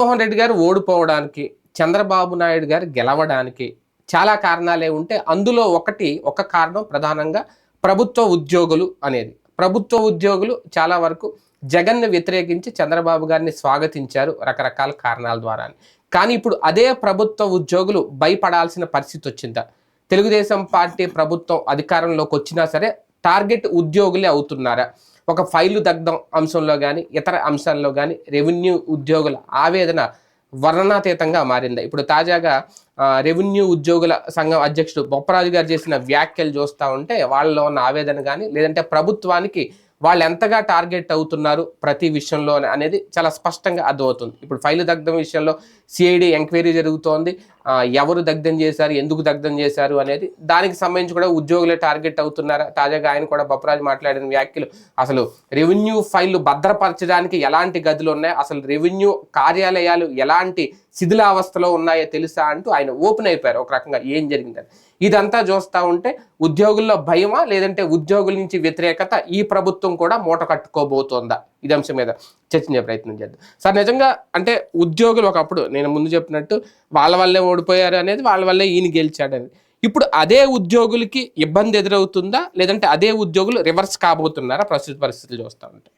జగన్మోహన్ రెడ్డి గారు ఓడిపోవడానికి, చంద్రబాబు నాయుడు గారు గెలవడానికి చాలా కారణాలే ఉంటే అందులో ఒక కారణం ప్రధానంగా ప్రభుత్వ ఉద్యోగులు అనేది. ప్రభుత్వ ఉద్యోగులు చాలా వరకు జగన్ను వ్యతిరేకించి చంద్రబాబు గారిని స్వాగతించారు రకరకాల కారణాల ద్వారా. కానీ ఇప్పుడు అదే ప్రభుత్వ ఉద్యోగులు భయపడాల్సిన పరిస్థితి వచ్చిందా? తెలుగుదేశం పార్టీ ప్రభుత్వం అధికారంలోకి వచ్చినా సరే టార్గెట్ ఉద్యోగులే అవుతున్నారా? ఒక ఫైలు దగ్ధం అంశంలో కానీ ఇతర అంశాల్లో కానీ రెవెన్యూ ఉద్యోగుల ఆవేదన వర్ణనాతీతంగా మారింది. ఇప్పుడు తాజాగా రెవెన్యూ ఉద్యోగుల సంఘం అధ్యక్షుడు బొప్పరాజు గారు చేసిన వ్యాఖ్యలు చూస్తూ ఉంటే వాళ్ళలో ఉన్న ఆవేదన కానీ లేదంటే ప్రభుత్వానికి వాళ్ళు ఎంతగా టార్గెట్ అవుతున్నారు ప్రతి విషయంలో అనేది చాలా స్పష్టంగా అర్థమవుతుంది. ఇప్పుడు ఫైలు దగ్ధం విషయంలో సిఐడి ఎంక్వైరీ జరుగుతోంది. ఎవరు దగ్ధం చేశారు, ఎందుకు దగ్ధం చేశారు అనేది దానికి సంబంధించి కూడా ఉద్యోగులే టార్గెట్ అవుతున్నారా? తాజాగా ఆయన కూడా బొప్పరాజు మాట్లాడిన వ్యాఖ్యలు, అసలు రెవెన్యూ ఫైళ్లు భద్రపరచడానికి ఎలాంటి గదులు ఉన్నాయి, అసలు రెవెన్యూ కార్యాలయాలు ఎలాంటి శిథిలావస్థలో ఉన్నాయో తెలుసా అంటూ ఆయన ఓపెన్ అయిపోయారు ఒక రకంగా ఏం జరిగిందని. ఇదంతా చూస్తూ ఉంటే ఉద్యోగుల్లో భయమా లేదంటే ఉద్యోగుల నుంచి వ్యతిరేకత ఈ ప్రభుత్వం కూడా మూట కట్టుకోబోతోందా? ఇది అంశం మీద చర్చించే ప్రయత్నం చేద్దాం. సార్, నిజంగా అంటే ఉద్యోగులు ఒకప్పుడు నేను ముందు చెప్పినట్టు వాళ్ళ వల్లే ఓడిపోయారు అనేది, వాళ్ళ వల్లే ఈయన గెలిచాడు అనేది. ఇప్పుడు అదే ఉద్యోగులకి ఇబ్బంది ఎదురవుతుందా లేదంటే అదే ఉద్యోగులు రివర్స్ కాబోతున్నారా ప్రస్తుత పరిస్థితులు చూస్తూ ఉంటే?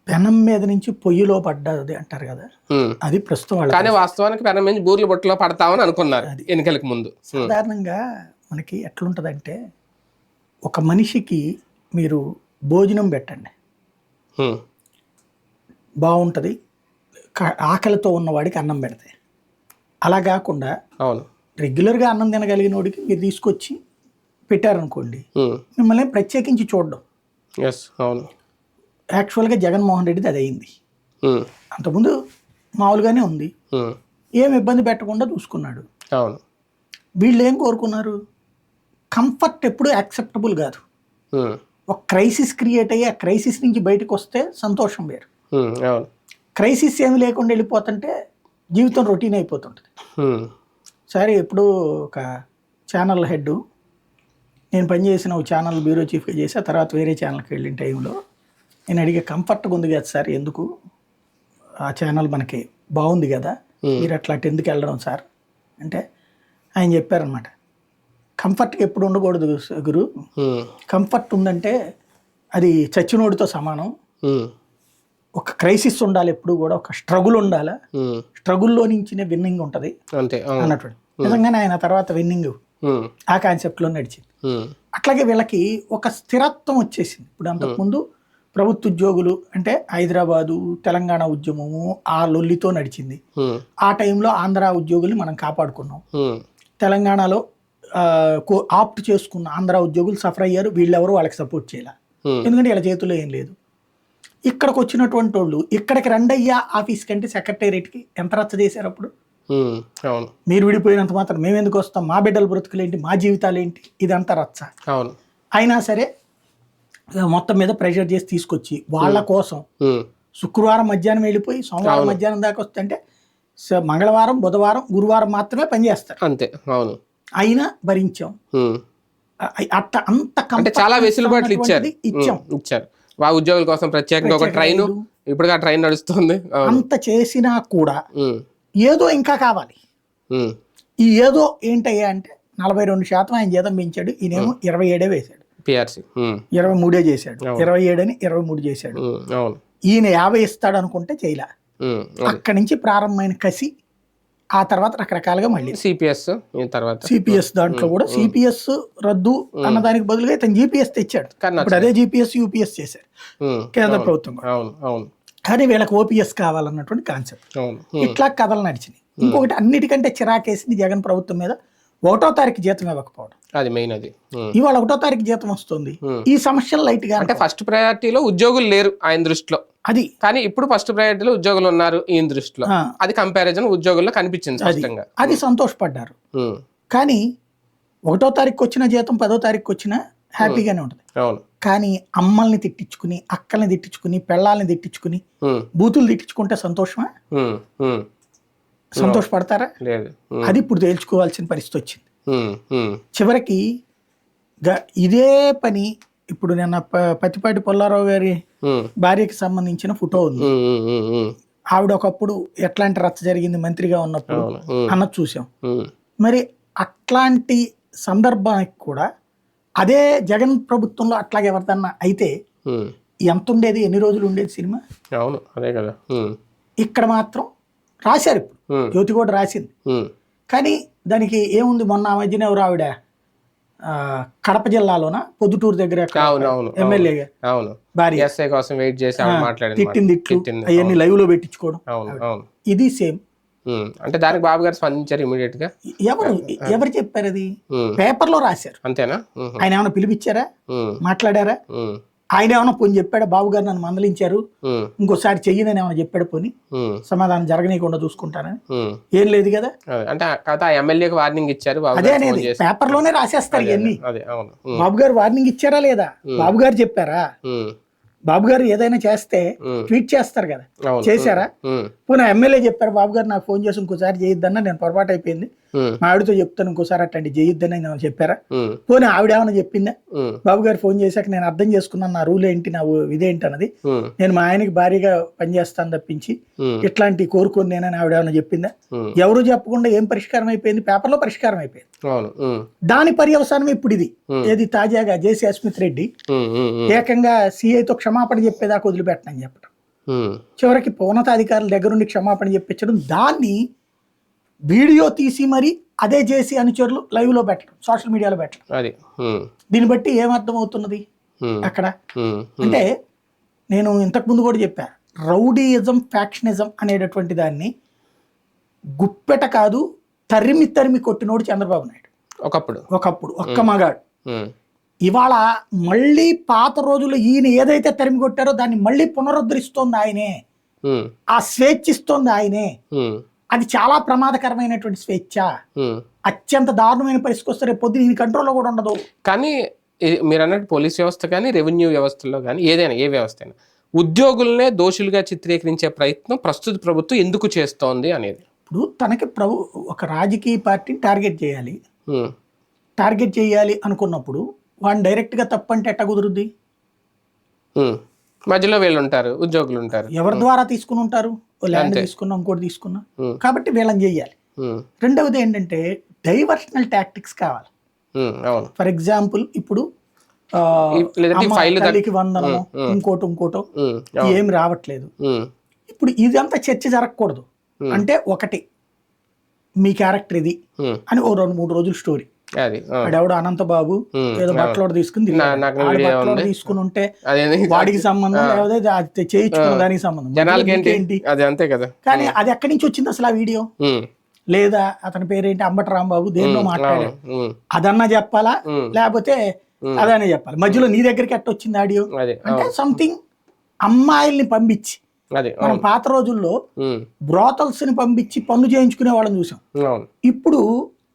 పెనం మీద నుంచి పొయ్యిలో పడ్డది అంటారు కదా, అది ప్రస్తుతం. కానీ వాస్తవానికి పెనం మీద బూర్లు బొట్టులో పడతామని అనుకున్నారు ఎన్నికలకు ముందు. సాధారణంగా మనకి ఎట్లుంటదంటే, ఒక మనిషికి మీరు భోజనం పెట్టండి, బాగుంటుంది, ఆకలితో ఉన్నవాడికి అన్నం పెడితే. అలా కాకుండా అవును రెగ్యులర్గా అన్నం తినగలిగిన వాడికి మీరు తీసుకొచ్చి పెట్టారనుకోండి, మిమ్మల్ని ప్రత్యేకించి చూడడం. అవును, యాక్చువల్గా జగన్మోహన్ రెడ్డిది అది అయింది. అంతకుముందు మామూలుగానే ఉంది, ఏం ఇబ్బంది పెట్టకుండా చూసుకున్నాడు. అవును, వీళ్ళు ఏం కోరుకున్నారు? కంఫర్ట్ ఎప్పుడు యాక్సెప్టబుల్ కాదు. ఒక క్రైసిస్ క్రియేట్ అయ్యి ఆ క్రైసిస్ నుంచి బయటకు వస్తే సంతోషం వేరు. క్రైసిస్ ఏమి లేకుండా వెళ్ళిపోతుంటే జీవితం రొటీన్ అయిపోతుంటుంది. సరే, ఇప్పుడు ఒక ఛానల్ హెడ్, నేను పనిచేసిన ఒక ఛానల్ బ్యూరో చీఫ్గా చేసి ఆ తర్వాత వేరే ఛానల్కి వెళ్ళిన టైంలో నేను అడిగే, కంఫర్ట్గా ఉంది కదా సార్, ఎందుకు ఆ ఛానల్ మనకి బాగుంది కదా, మీరు అట్లా ఎందుకు వెళ్ళడం సార్ అంటే ఆయన చెప్పారనమాట, కంఫర్ట్గా ఎప్పుడు ఉండకూడదు గురు, కంఫర్ట్ ఉందంటే అది చచ్చినోడితో సమానం. ఒక క్రైసిస్ ఉండాలి, ఎప్పుడు కూడా ఒక స్ట్రగుల్ ఉండాలి, స్ట్రగుల్లో నుంచినే విన్నింగ్ ఉంటుంది అన్నట్టు. నిజంగానే ఆయన తర్వాత విన్నింగ్ ఆ కాన్సెప్ట్లో నడిచింది. అట్లాగే వీళ్ళకి ఒక స్థిరత్వం వచ్చేసింది. ఇప్పుడు అంతకుముందు ప్రభుత్వ ఉద్యోగులు అంటే హైదరాబాదు తెలంగాణ ఉద్యమము ఆ లొల్లితో నడిచింది. ఆ టైంలో ఆంధ్ర ఉద్యోగుల్ని మనం కాపాడుకున్నాం. తెలంగాణలో ఆప్ట్ చేసుకున్న ఆంధ్ర ఉద్యోగులు సఫర్ అయ్యారు, వీళ్ళెవరు వాళ్ళకి సపోర్ట్ చేయాలి, ఎందుకంటే వీళ్ళ చేతుల్లో ఏం లేదు. ఇక్కడికి వచ్చినటువంటి వాళ్ళు ఇక్కడికి రండయ్యా ఆఫీస్ కంటే సెక్రటేరియట్కి ఎంత రచ్చ చేశారు అప్పుడు. మీరు విడిపోయినంత మాత్రం మేము ఎందుకు వస్తాం, మా బిడ్డల బ్రతుకులేంటి, మా జీవితాలు ఏంటి, ఇదంతా రచ్చ. అయినా సరే మొత్తం మీద ప్రెషర్ చేసి తీసుకొచ్చి వాళ్ళ కోసం శుక్రవారం మధ్యాహ్నం వెళ్ళిపోయి సోమవారం మధ్యాహ్నం దాకా వస్తుంటే మంగళవారం బుధవారం గురువారం మాత్రమే పనిచేస్తారు అంతే. అవును, అయినా భరించాం. అట్లా అంత చాలా వెసులుబాట్లు ఇచ్చాం ఉద్యోగుల కోసం ప్రత్యేకంగా ఒక ట్రైన్, ఇప్పుడు ఆ ట్రైన్ నడుస్తుంది. అంత చేసినా కూడా ఏదో ఇంకా కావాలి. ఈ ఏదో ఏంటయ్యా అంటే 42% ఆయన జీతం పెంచాడు, ఈయనేమో 27 వేశాడు, 23 చేశాడు, 27 అని 23 చేశాడు. ఈయన 50 ఇస్తాడు అనుకుంటే చేయలే. అక్కడి నుంచి ప్రారంభమైన కసి ఆ తర్వాత రకరకాలుగా మళ్ళీ సిపిఎస్ దాంట్లో కూడా సిపిఎస్ రద్దు అన్న దానికి బదులుగా ఇతను జిపిఎస్ తెచ్చాడు. ఇప్పుడు అదే జిపిఎస్ యూపీఎస్ చేశాడు కేంద్ర ప్రభుత్వం. కానీ వీళ్ళకి ఓపీఎస్ కావాలన్నటువంటి కాన్సెప్ట్. ఇట్లా కథలు నడిచినాయి. ఇంకొకటి అన్నిటికంటే చిరాకేసింది జగన్ ప్రభుత్వం మీద 1వ తారీఖు జీతం ఇవ్వకపోవడం. అది మెయిన్. అది ఇవాళ 1వ తారీఖు జీతం వస్తుంది. ఈ సమస్యలు లైట్ గా అంటే ఫస్ట్ ప్రయారిటీలో ఉద్యోగులు లేరు ఆయన దృష్టిలో, అది కానీ ఇప్పుడు ఫస్ట్ ప్రయారిటీలో ఉద్యోగులు ఉన్నారు ఈయన దృష్టిలో. అది కంపారిజన్ ఉద్యోగుల్లో కనిపించింది స్పష్టంగా. అది సంతోషపడ్డారు. కానీ 1వ తారీఖు వచ్చిన జీతం 10వ తారీఖు వచ్చినా హ్యాపీగానే ఉంటుంది. కానీ అమ్మల్ని తిట్టించుకుని, అక్కల్ని తిట్టించుకుని, పెళ్ళాలని తిట్టించుకుని, బూతులు తిట్టించుకుంటే సంతోషమా? సంతోషపడతారా? అది ఇప్పుడు తేల్చుకోవాల్సిన పరిస్థితి వచ్చింది. చివరికి ఇదే పని ఇప్పుడు నిన్న పత్తిపాటి పుల్లారావు గారి భార్యకి సంబంధించిన ఫోటో ఉంది. ఆవిడ ఒకప్పుడు ఎట్లాంటి రచ్చ జరిగింది మంత్రిగా ఉన్నప్పుడు అవును. ఉమ్, అన్నది చూసాం. ఉమ్, మరి అట్లాంటి సందర్భానికి కూడా అదే జగన్ ప్రభుత్వంలో అట్లాగే ఎవరిదన్నా అయితే ఉమ్, ఎంత ఉండేది, ఎన్ని రోజులు ఉండేది సినిమా? అవును అదే కదా. ఉమ్, ఇక్కడ మాత్రం రాశారు, ఇప్పుడు ఉమ్, జ్యోతి కూడా రాసింది. ఉమ్, కానీ దానికి ఏముంది, మొన్న ఆ మధ్యన ఎవరు ఆవిడ కడప జిల్లాలోన పొద్దుటూరు దగ్గర అవును అవును ఎమ్మెల్యేగా అవును భార్య ఎస్ఐ కోసం వెయిట్ చేసి ఆవిడ మాట్లాడింది తిట్టింది, ఇట్లు తిట్టింది. అవన్నీ లైవ్ లో పెట్టించుకోవడం, అవును అవును. ఇది సేమ్. అంటే దానికి బాబు గారు స్పందించారు ఇమీడియట్ గా. ఎవరు చెప్పారు? అది ఉమ్, పేపర్లో రాశారు. అంతేనా? ఉహు, ఆయన ఏమైనా పిలిపించారా, ఉమ్, మాట్లాడారా? ఉమ్, ఆయన ఏమైనా పోని చెప్పాడా, బాబు గారు నన్ను మందలించారు ఉమ్, ఇంకోసారి చెయ్యనని ఏమైనా చెప్పాడు పోని, ఉమ్, సమాధానం జరగనీయకుండా చూసుకుంటానని? ఉమ్. ఏం లేదు కదా. అదే, అంటే కథ ఎమ్మెల్యేకి వార్నింగ్ ఇచ్చారు బాబు అదే గారు ఫోన్ అనేది చేసి. పేపర్లోనే రాసేస్తారు అదే ఇవన్నీ. అదే అవును. ఉమ్, బాబు గారు వార్నింగ్ ఇచ్చారా లేదా, బాబు గారు చెప్పారా? ఉమ్, బాబు గారు ఏదైనా చేస్తే ఉమ్, ట్వీట్ చేస్తారు కదా, అవును. చేశారా? ఉమ్, పోనీ ఎమ్మెల్యే చెప్పారు, బాబు గారు నాకు ఫోన్ చేసి ఇంకోసారి చేయొద్దన్నా, నేను పొరపాటు అయిపోయింది, ఉమ్, మా ఆవిడతో చెప్తాను ఇంకోసారి అట్టండి చేయొద్దని ఏమైనా చెప్పారా? ఉమ్, పోనీ ఆవిడ ఏమైనా చెప్పిందా? ఉమ్, బాబు గారు ఫోన్ చేశాక నేను అర్థం చేసుకున్నాను, నా రూల్ ఏంటి, నా ఇదేంటి అన్నది, ఉమ్, నేను మా ఆయనకి భారీగా పనిచేస్తాను తప్పించి ఉమ్, ఇట్లాంటి కోరుకొని నేనని ఆవిడ ఏమైనా చెప్పిందా? ఉమ్, ఎవరు చెప్పకుండా ఏం పరిష్కారం అయిపోయింది, పేపర్లో పరిష్కారం అయిపోయింది. అవును. ఉమ్, దాని పర్యవసానం ఇప్పుడు ఇది. ఉమ్, ఏది తాజాగా జేసీ అస్మిత్ రెడ్డి ఉమ్, ఉమ్, ఉమ్, ఏకంగా సిఐతో క్షమాపణ చెప్పేదాకా వదిలిపెట్టనని చెప్పడం, ఉమ్, చివరికి ఉన్నతాధికారుల దగ్గరుండి క్షమాపణ చెప్పించడం, దాన్ని వీడియో తీసి మరి అదే జేసీ అనుచరులు లైవ్ లో పెట్టడం, సోషల్ మీడియాలో పెట్టడం. అది. ఉమ్, దీన్ని బట్టి ఏమర్థం అవుతున్నది ఉమ్, అక్కడ ఉమ్, ఉమ్, అంటే, నేను ఇంతకు ముందు కూడా చెప్పా, రౌడీయిజం ఫ్యాక్షనిజం అనేటటువంటి దాన్ని గుప్పెట కాదు తరిమి తరిమి కొట్టినోడు చంద్రబాబు నాయుడు ఒకప్పుడు. ఒకప్పుడు, ఒక్క మగాడు. ఉమ్, ఇవాళ మళ్ళీ పాత రోజుల్లో ఈయన ఏదైతే తరిమి కొట్టారో దాన్ని మళ్ళీ పునరుద్ధరిస్తోంది ఆయనే, ఉమ్, ఆ స్వేచ్ఛ ఇస్తోంది ఆయనే. ఉమ్, అది చాలా ప్రమాదకరమైనటువంటి స్వేచ్ఛ, ఉమ్. అత్యంత దారుణమైన పరిస్థితి వస్తే రేపు పొద్దున ఈయన కంట్రోల్లో కూడా ఉండదు. కానీ మీరు అన్నట్టు పోలీస్ వ్యవస్థ కానీ రెవెన్యూ వ్యవస్థలో కానీ ఏదైనా ఏ వ్యవస్థ అయినా ఉద్యోగులనే దోషులుగా చిత్రీకరించే ప్రయత్నం ప్రస్తుత ప్రభుత్వం ఎందుకు చేస్తోంది అనేది. ఇప్పుడు తనకి ఒక రాజకీయ పార్టీని ఉమ్, టార్గెట్ చేయాలి అనుకున్నప్పుడు వాడిని డైరెక్ట్గా తప్పంటే ఎట్ట కుదురుద్ది? ఉమ్. మధ్యలో వీళ్ళు ఉంటారు, ఉద్యోగులు ఉంటారు. ఎవరి ద్వారా తీసుకుని ఉంటారు? ల్యాండ్ అంతే. తీసుకున్నా, ఇంకోటి తీసుకున్నా, ఉమ్, కాబట్టి వీళ్ళని చెయ్యాలి. ఉమ్, రెండవది ఏంటంటే డైవర్షనల్ టాక్టిక్స్ కావాలి. ఉమ్, అవును. ఫర్ ఎగ్జాంపుల్ ఇప్పుడు లేదంటే అమ్మ ఫైల్ తల్లికి వందనము, ఇంకోటో ఏం రావట్లేదు. ఇప్పుడు ఇదంతా చర్చ జరగకూడదు. అంటే ఒకటి, మీ క్యారెక్టర్ ఇది అని ఓ 2-3 రోజులు స్టోరీ. అది వాడెవడో అనంతబాబు ఏదో బట్టలోడు తీసుకుని తిరిగాడు. నాకు ఆడు వీడియో బట్టలోడు ఉంది. తీసుకుని ఉంటే అదేంది వాడికి సంబంధం, లేకపోతే అది చేయించుకున్న దానికి సంబంధం, జనాలకి మధ్యలో ఏంటి నీకేంటి? అది, అంతే కదా. కానీ అది ఎక్కడి నుంచి వచ్చింది అసలు ఆ వీడియో? ఉమ్, లేదా అతని పేరేంటి, అంబటి రాంబాబు దేన్నో మాట్లాడాడు, ఉమ్, అదన్నా చెప్పాలా ఉమ్, లేకపోతే అదనే చెప్పాలి? మధ్యలో నీ దగ్గరికి ఎట్ట వచ్చింది ఆడియో? అది అంటే సంథింగ్ అమ్మాయిల్ని పంపించి, అది మనం పాత రోజుల్లో ఉమ్, బ్రోతల్స్ ని పంపించి పనులు చేయించుకునే వాళ్ళని చూసాం. అవును. ఇప్పుడు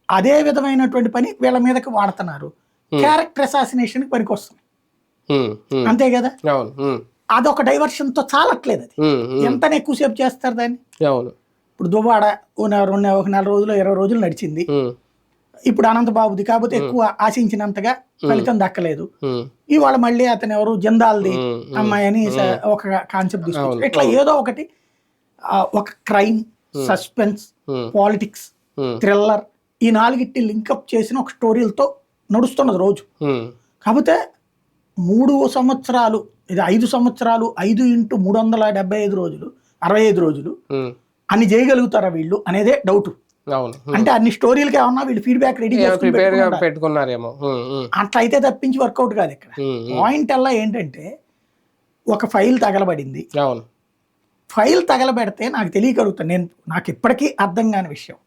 అదే విధమైనటువంటి పని వీళ్ళ మీదకి వాడుతున్నారు. క్యారెక్టర్ అసాసినేషన్ పనికి వస్తుంది, ఉమ్, ఉమ్, అంతే కదా. అవును. ఉమ్, అదొక డైవర్షన్ తో చాలట్లేదు. అది ఉమ్, ఉమ్, ఎంత ఎక్కువసేపు చేస్తారు దాన్ని? అవును. ఇప్పుడు దువ్వాడ ఒక 4 రోజులు 20 రోజులు నడిచింది. ఉమ్, ఇప్పుడు అనంతబాబుది కాకపోతే ఎక్కువ ఆశించినంతగా ఫలితం దక్కలేదు. ఉమ్, ఇవాళ మళ్ళీ అతను ఎవరు జందాల్ది ఉమ్, అమ్మాయి అని ఒక కాన్సెప్ట్ తీసుకొచ్చారు. అవును, ఇట్లా ఏదో ఒకటి ఒక క్రైమ్, సస్పెన్స్, ఉమ్, పాలిటిక్స్, ఉమ్, థ్రిల్లర్, ఈ 4 లింకప్ చేసిన ఒక స్టోరీలతో నడుస్తున్నది రోజు. ఉమ్, కాకపోతే 3 సంవత్సరాలు, ఇది 5 సంవత్సరాలు, 5 × 375 రోజులు, 65 రోజులు ఉమ్, అన్ని చేయగలుగుతారా వీళ్ళు అనేదే డౌట్. అవును. అంటే అన్ని స్టోరీలకి ఏమన్నా వీళ్ళు ఫీడ్బ్యాక్ రెడీ ప్రిపేర్ గా చేసుకుని పెట్టుకున్నారేమో. అట్లా అయితే తప్పించి వర్కౌట్ కాదు. ఇక్కడ పాయింట్ అలా ఏంటంటే, ఒక ఫైల్ తగలబడింది. అవును. ఫైల్ తగలబెడితే నాకు తెలియగలుగుతాను, నాకు ఇప్పటికీ అర్థం కాని విషయం,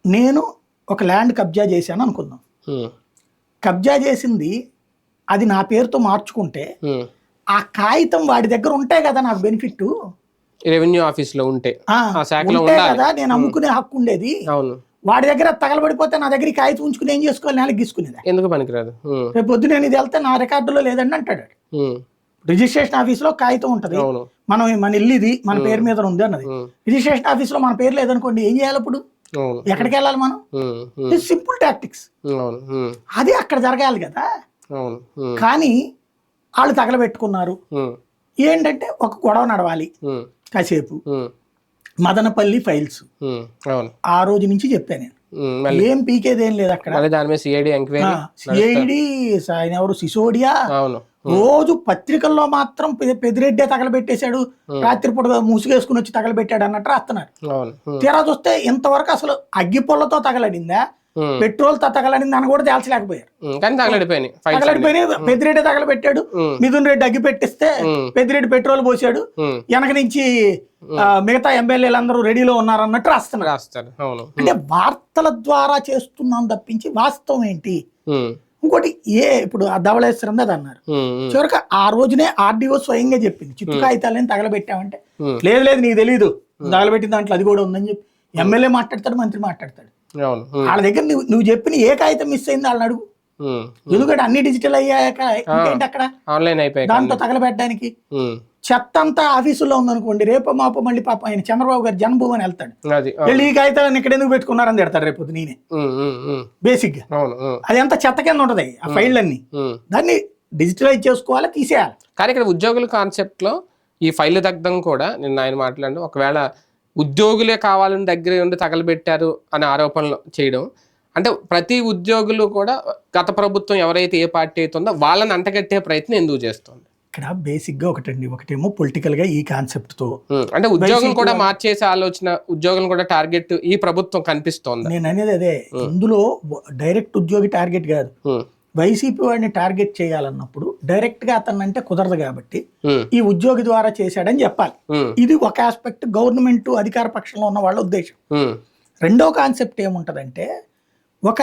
నేను ఒక ల్యాండ్ కబ్జా చేశాను అనుకుందాం. కబ్జా చేసింది అది నా పేరుతో మార్చుకుంటే ఆ కాగితం వాడి దగ్గర ఉంటే కదా నాకు బెనిఫిట్. రెవెన్యూ ఆఫీస్ లో ఉంటే కదా నేను అమ్ముకునే హక్కు ఉండేది. అవును. వాడి దగ్గర తగలబడిపోతే నా దగ్గర కాగితం ఉంచుకుని ఏం చేసుకోవాలి? నేలకు గీసుకునేది ఎందుకు పనికిరాదు. రేపు పొద్దున నేను ఇది వెళ్తే నా రికార్డులో లేదండి అంటాడు. రిజిస్ట్రేషన్ ఆఫీస్ లో కాగితం ఉంటది, మన ఇల్లు ఇది మన పేరు మీద ఉంది అన్నది. రిజిస్ట్రేషన్ ఆఫీస్ లో మన పేరు లేదనుకోండి, ఏం చేయాలి అప్పుడు? ఎక్కడికి వెళ్ళాలి మనం? Simple tactics. అది అక్కడ జరగాలి కదా. కానీ వాళ్ళు తగలబెట్టుకున్నారు. ఏంటంటే ఒక గొడవ నడవాలి, కాసేపు ఉమ్, మదనపల్లి ఫైల్స్ ఉమ్, అవును. ఆ రోజు నుంచి చెప్పాను నేను. మళ్ళీ ఏం పీకేది ఏం లేదు అక్కడ. మళ్ళీ దాని మీద సిఐడి ఎంక్వైరీ. సిఐడి ఆయన ఎవరు సిసోడియా అవును. రోజు పత్రికల్లో మాత్రం పెదిరెడ్డే తగలబెట్టేశాడు, రాత్రిపూట ముసుగేసుకుని వచ్చి తగలబెట్టాడు అన్నట్టు రాస్తున్నారు. అవును. తీరా చూస్తే ఇంతవరకు అసలు అగ్గిపుల్లతో తగలడిందా పెట్రోల్ తో తగలడిందా అని కూడా తేల్చలేకపోయారు. కానీ తగలడిపోయినాయి. పెద్దిరెడ్డి తగలబెట్టాడు, మిథున్ రెడ్డి అగ్గి పెట్టిస్తే పెద్దిరెడ్డి పెట్రోల్ పోసాడు, వెనక నుంచి మిగతా ఎమ్మెల్యేలందరూ రెడీలో ఉన్నారన్నట్టు రాస్తున్నారు. అవును. అంటే వార్తల ద్వారా చేస్తున్నాం తప్పించి వాస్తవం ఏంటి? ఇంకోటి ఇప్పుడు ఆ ధవళేశ్వరం అది అన్నారు, చివరికి ఆ రోజునే ఆర్డీఓ స్వయంగా చెప్పింది చిట్టు కాగితాలని తగలబెట్టామంటే లేదు లేదు నీకు తెలీదు తగలబెట్టిన దాంట్లో అది కూడా ఉందని చెప్పి ఎమ్మెల్యే మాట్లాడతాడు, మంత్రి మాట్లాడతాడు. వాళ్ళ దగ్గర నువ్వు చెప్పిన ఏ కాగితం మిస్ అయింది వాళ్ళని అడుగు. ఎందుకంటే అన్ని డిజిటల్ అయ్యాక ఇంకేంటి అక్కడ ఆన్లైన్ అయిపోయి దాంతో తగలబెట్టడానికి. చెత్త అంతా ఆఫీసులో ఉందనుకోండి, రేపు మాపో మళ్ళీ పాప ఆయన చంద్రబాబు గారు జన్మభూమి అని వెళ్తాడు, వెళ్ళి ఈ కాగితాలను ఇక్కడ ఎందుకు పెట్టుకున్నారని తిడతాడు రేపు నేనే. బేసిక్ గా అది ఎంత చెత్త కింద ఉంటది ఆ ఫైళ్ళన్నీ, దాన్ని డిజిటలైజ్ చేసుకోవాలి, తీసేయాలి. కానీ ఇక్కడ ఉద్యోగుల కాన్సెప్ట్ లో ఈ ఫైల్ దగ్ధం కూడా నిన్న ఆయన మాట్లాడు, ఒకవేళ ఉద్యోగులే కావాలని దగ్గర ఉండి తగలబెట్టారు అనే ఆరోపణలు చేయడం అంటే ప్రతి ఉద్యోగులు కూడా గత ప్రభుత్వం ఎవరైతే ఏ పార్టీ అవుతుందో వాళ్ళని అంటగట్టే ప్రయత్నం ఎందుకు చేస్తుంది? ఇక్కడ బేసిక్ గా ఒకటేమో పొలిటికల్ గా ఈ కాన్సెప్ట్ తో అంటే ఉద్యోగం కూడా మార్చేసే ఆలోచన, ఉద్యోగం కూడా టార్గెట్ ఈ ప్రభుత్వం కనిపిస్తోంది. నేను అనేది అదే, ఇందులో డైరెక్ట్ ఉద్యోగి టార్గెట్ కాదు, వైసీపీ వాడిని టార్గెట్ చేయాలన్నప్పుడు డైరెక్ట్ గా అతను అంటే కుదరదు కాబట్టి ఈ ఉద్యోగి ద్వారా చేశాడని చెప్పాలి. ఇది ఒక ఆస్పెక్ట్, గవర్నమెంట్ అధికార పక్షంలో ఉన్న వాళ్ళ ఉద్దేశం. రెండో కాన్సెప్ట్ ఏముంటదంటే ఒక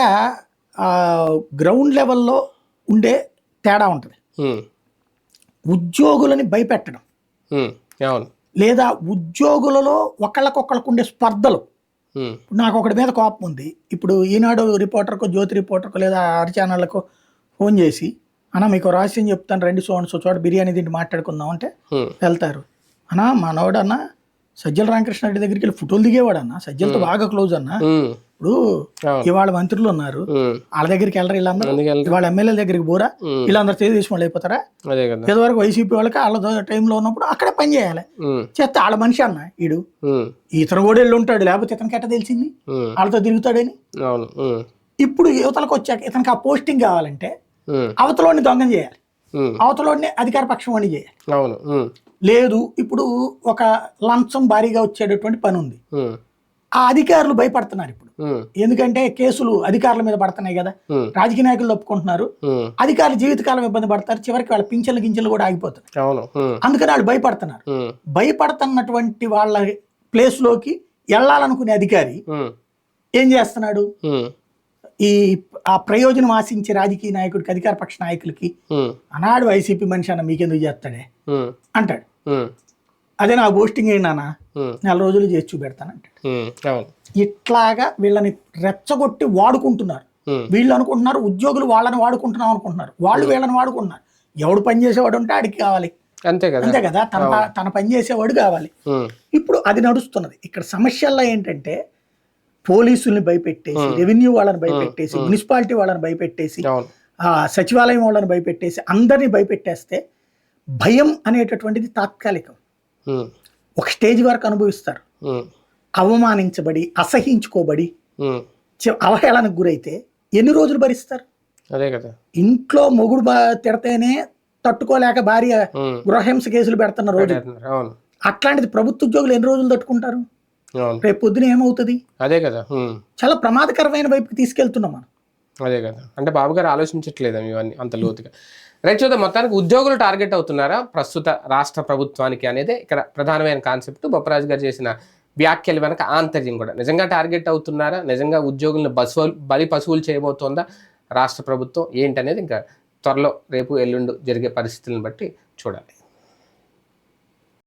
గ్రౌండ్ లెవెల్లో ఉండే తేడా ఉంటుంది. ఉద్యోగులని భయపెట్టడం లేదా ఉద్యోగులలో ఒకళ్ళకొకళ్ళకు ఉండే స్పర్ధలు. నాకు ఒకటి మీద కోపం ఉంది, ఇప్పుడు ఈనాడు రిపోర్టర్కో జ్యోతి రిపోర్టర్కో లేదా ఆరు ఛానళ్ళకో ఫోన్ చేసి అన్నా మీకు రహస్యం చెప్తాను రండి సో చోట బిర్యానీ తిండి మాట్లాడుకుందాం అంటే వెళ్తారు. అన్నా మనోడు అన్న సజ్జల రామకృష్ణ రెడ్డి దగ్గరికి వెళ్ళి ఫోటోలు దిగేవాడు అన్న, సజ్జలతో బాగా క్లోజ్ అన్న. ఇప్పుడు ఇవాళ మంత్రులు ఉన్నారు వాళ్ళ దగ్గరికి వెళ్ళరు వీళ్ళందరూ, ఇవాళ ఎమ్మెల్యేల దగ్గరికి పోరా వీళ్ళందరూ తెలుగుదేశం వాళ్ళు అయిపోతారా? ఇదివరకు వైసీపీ వాళ్ళకి వాళ్ళ టైంలో ఉన్నప్పుడు అక్కడే పని చేయాలి, చేస్తే వాళ్ళ మనిషి అన్న వీడు, ఇతను కూడా వెళ్ళి ఉంటాడు, లేకపోతే ఇతనికి ఎట్ట తెలిసింది వాళ్ళతో తిరుగుతాడని. ఇప్పుడు యువతలకు వచ్చాక ఇతనికి ఆ పోస్టింగ్ కావాలంటే అవతలోని దొంగం చేయాలి, అవతలోని అధికార పక్షం అని చేయాలి. లేదు ఇప్పుడు ఒక లంచం భారీగా వచ్చేటటువంటి పని ఉంది, ఆ అధికారులు భయపడుతున్నారు ఇప్పుడు, ఎందుకంటే కేసులు అధికారుల మీద పడుతున్నాయి కదా, రాజకీయ నాయకులు ఒప్పుకుంటున్నారు, అధికారులు జీవితకాలం ఇబ్బంది పడతారు, చివరికి వాళ్ళ పింఛన్లు గింజలు కూడా ఆగిపోతారు. అందుకని వాళ్ళు భయపడుతున్నారు. భయపడుతున్నటువంటి వాళ్ళ ప్లేస్ లోకి వెళ్ళాలనుకునే అధికారి ఏం చేస్తున్నాడు, ఆ ప్రయోజనం ఆశించే రాజకీయ నాయకుడికి అధికార పక్ష నాయకులకి అన్నాడు వైసీపీ మనిషి అన్న మీకెందుకు చేస్తాడే అంటాడు. అదే నా పోస్టింగ్ ఏంటన్నా 4 రోజులు చేసి చూపెడతానంటాడు. ఇట్లాగా వీళ్ళని రెచ్చగొట్టి వాడుకుంటున్నారు. వీళ్ళు అనుకుంటున్నారు ఉద్యోగులు వాళ్ళని వాడుకుంటున్నాం అనుకుంటున్నారు, వాళ్ళు వీళ్ళని వాడుకుంటున్నారు. ఎవడు పని చేసేవాడు ఉంటే ఆడికి కావాలి, అంతే కదా, తన పని చేసేవాడు కావాలి. ఇప్పుడు అది నడుస్తున్నది. ఇక్కడ సమస్యల్లో ఏంటంటే పోలీసుల్ని భయపెట్టేసి, రెవెన్యూ వాళ్ళని భయపెట్టేసి, మున్సిపాలిటీ వాళ్ళని భయపెట్టేసి, సచివాలయం వాళ్ళని భయపెట్టేసి, అందరినీ భయపెట్టేస్తే భయం అనేటటువంటిది తాత్కాలికం. ఒక స్టేజ్ వరకు అనుభవిస్తారు, అవమానించబడి అసహించుకోబడి అవహేళనకు గురైతే ఎన్ని రోజులు భరిస్తారు? ఇంట్లో మొగుడు తిడితేనే తట్టుకోలేక భార్య గృహహింస కేసులు పెడుతున్న రోజు, అట్లాంటిది ప్రభుత్వ ఉద్యోగులు ఎన్ని రోజులు తట్టుకుంటారు? రేపు పొద్దున ఏమవుతుంది? అదే కదా, చాలా ప్రమాదకరమైన వైపుకి తీసుకెళ్తున్నాం మనం. అదే కదా, అంటే బాబు గారు ఆలోచించట్లేదు ఇవన్నీ అంత లోతుగా. రైట్, చూద్దాం. మొత్తానికి ఉద్యోగులు టార్గెట్ అవుతున్నారా ప్రస్తుత రాష్ట్ర ప్రభుత్వానికి అనేది ఇక్కడ ప్రధానమైన కాన్సెప్ట్. బొప్పరాజు గారు చేసిన వ్యాఖ్యలు వెనక ఆంతర్యం కూడా, నిజంగా టార్గెట్ అవుతున్నారా, నిజంగా ఉద్యోగులను బలి పశువులు చేయబోతోందా రాష్ట్ర ప్రభుత్వం ఏంటనేది ఇంకా త్వరలో రేపు ఎల్లుండు జరిగే పరిస్థితులను బట్టి చూడాలి.